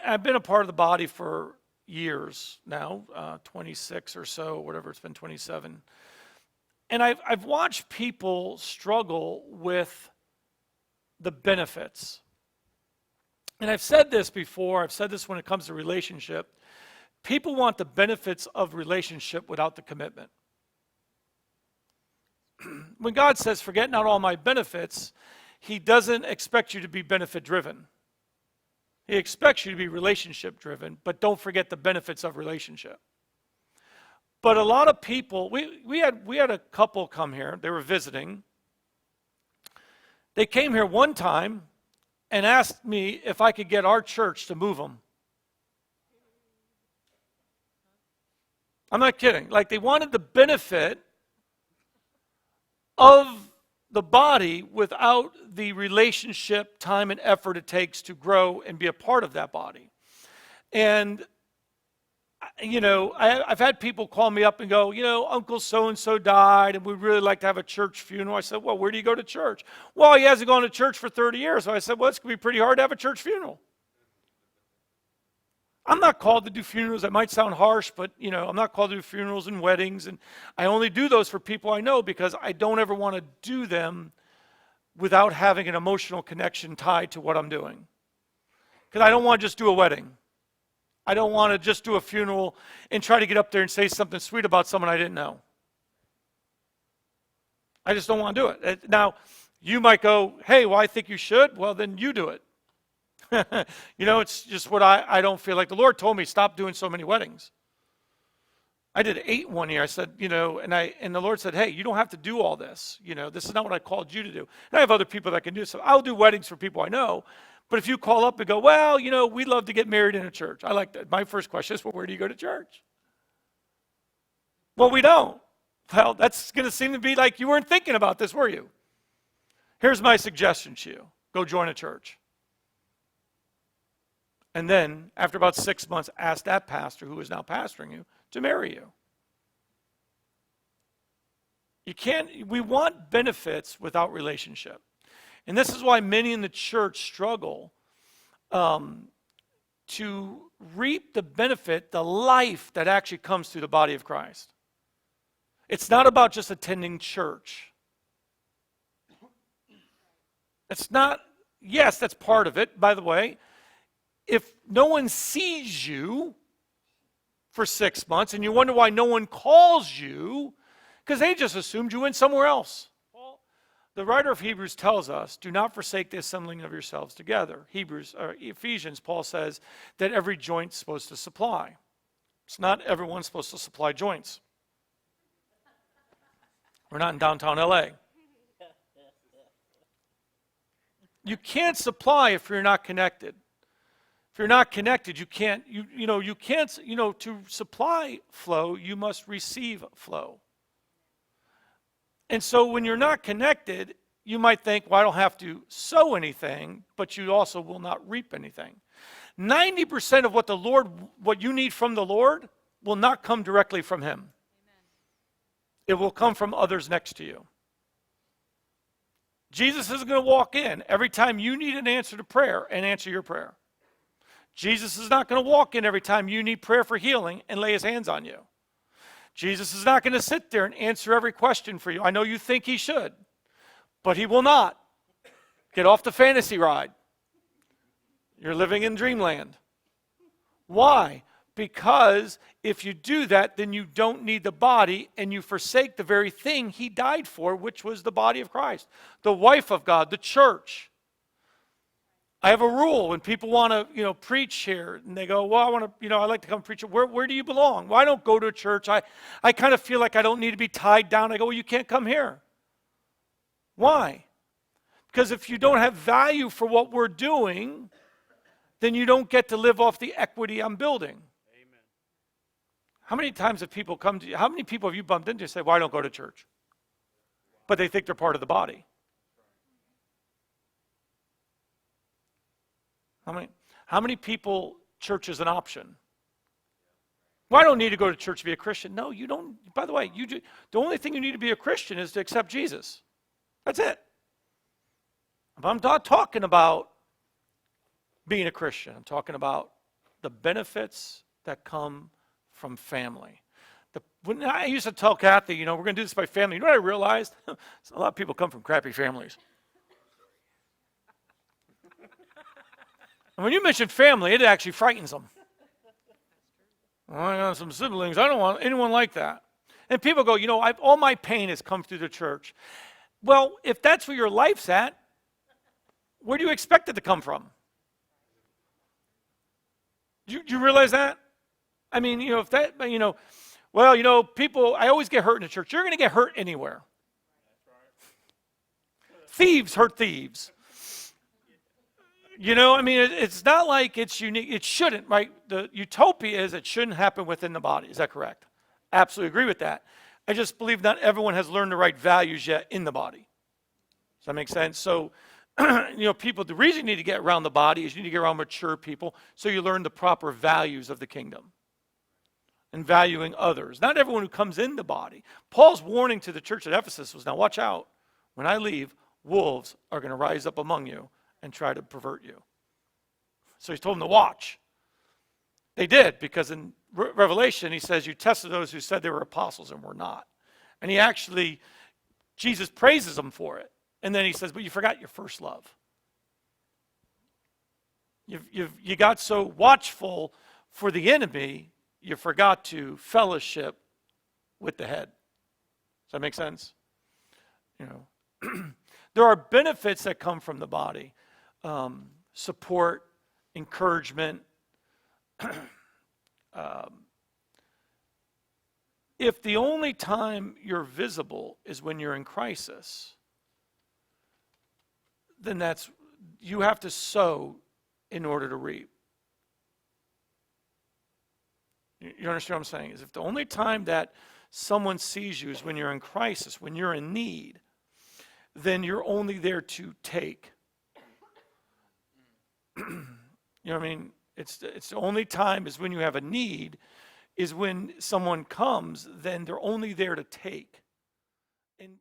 I've been a part of the body for years now, 26 or so, whatever, it's been 27. And I've watched people struggle with the benefits. And I've said this before, I've said this when it comes to relationship. People want the benefits of relationship without the commitment. When God says, forget not all my benefits, He doesn't expect you to be benefit driven. He expects you to be relationship driven, but don't forget the benefits of relationship. But a lot of people, we had a couple come here, they were visiting. They came here one time and asked me if I could get our church to move them. I'm not kidding. Like, they wanted the benefit of the body without the relationship, time, and effort it takes to grow and be a part of that body. And, I've had people call me up and go, Uncle so-and-so died, and we'd really like to have a church funeral. I said, well, where do you go to church? Well, he hasn't gone to church for 30 years. So I said, well, it's going to be pretty hard to have a church funeral. I'm not called to do funerals. That might sound harsh, but, I'm not called to do funerals and weddings. And I only do those for people I know because I don't ever want to do them without having an emotional connection tied to what I'm doing. Because I don't want to just do a wedding. I don't want to just do a funeral and try to get up there and say something sweet about someone I didn't know. I just don't want to do it. Now, you might go, hey, well, I think you should. Well, then you do it. It's just what I don't feel like. The Lord told me, stop doing so many weddings. I did 8 one year. I said, and the Lord said, hey, you don't have to do all this. This is not what I called you to do. And I have other people that can do so. I'll do weddings for people I know. But if you call up and go, well, we'd love to get married in a church. I like that. My first question is, well, where do you go to church? Well, we don't. Well, that's going to seem to be like you weren't thinking about this, were you? Here's my suggestion to you. Go join a church. And then, after about 6 months, ask that pastor who is now pastoring you to marry you. We want benefits without relationship. And this is why many in the church struggle to reap the benefit, the life that actually comes through the body of Christ. It's not about just attending church. It's not, yes, that's part of it, by the way. If no one sees you for 6 months and you wonder why no one calls you, because they just assumed you went somewhere else. The writer of Hebrews tells us, do not forsake the assembling of yourselves together. Ephesians, Paul says that every joint's supposed to supply. It's not everyone's supposed to supply joints. We're not in downtown LA. You can't supply if you're not connected. If you're not connected, you can't, to supply flow, you must receive flow. And so when you're not connected, you might think, well, I don't have to sow anything, but you also will not reap anything. 90% of what you need from the Lord will not come directly from Him. Amen. It will come from others next to you. Jesus isn't going to walk in every time you need an answer to prayer and answer your prayer. Jesus is not going to walk in every time you need prayer for healing and lay His hands on you. Jesus is not going to sit there and answer every question for you. I know you think He should, but He will not. Get off the fantasy ride. You're living in dreamland. Why? Because if you do that, then you don't need the body and you forsake the very thing He died for, which was the body of Christ, the wife of God, the church. I have a rule when people want to, preach here, and they go, well, I want to, I like to come preach. Where do you belong? Well, I don't go to a church. I kind of feel like I don't need to be tied down. I go, well, you can't come here. Why? Because if you don't have value for what we're doing, then you don't get to live off the equity I'm building. Amen. How many times have people come to you? How many people have you bumped into and say, well, I don't go to church? But they think they're part of the body. How many people church is an option? Well, I don't need to go to church to be a Christian. No, you don't. By the way, the only thing you need to be a Christian is to accept Jesus. That's it. I'm not talking about being a Christian. I'm talking about the benefits that come from family. When I used to tell Kathy, we're going to do this by family. You know what I realized? A lot of people come from crappy families. And when you mention family, it actually frightens them. Well, I got some siblings. I don't want anyone like that. And people go, all my pain has come through the church. Well, if that's where your life's at, where do you expect it to come from? Do you realize that? I mean, if that, people, I always get hurt in the church. You're going to get hurt anywhere. Thieves hurt thieves. It's not like it's unique. It shouldn't, right? The utopia is it shouldn't happen within the body. Is that correct? Absolutely agree with that. I just believe not everyone has learned the right values yet in the body. Does that make sense? So, people, the reason you need to get around the body is you need to get around mature people so you learn the proper values of the kingdom and valuing others. Not everyone who comes in the body. Paul's warning to the church at Ephesus was, now watch out. When I leave, wolves are going to rise up among you and try to pervert you. So he's told them to watch. They did, because in Revelation, he says, you tested those who said they were apostles and were not. And Jesus praises them for it. And then he says, but you forgot your first love. You got so watchful for the enemy, you forgot to fellowship with the head. Does that make sense? There are benefits that come from the body. Support, encouragement. If the only time you're visible is when you're in crisis, then you have to sow in order to reap. You understand what I'm saying? Is if the only time that someone sees you is when you're in crisis, when you're in need, then you're only there to take. You know what I mean? It's the only time is when you have a need, is when someone comes, then they're only there to take. And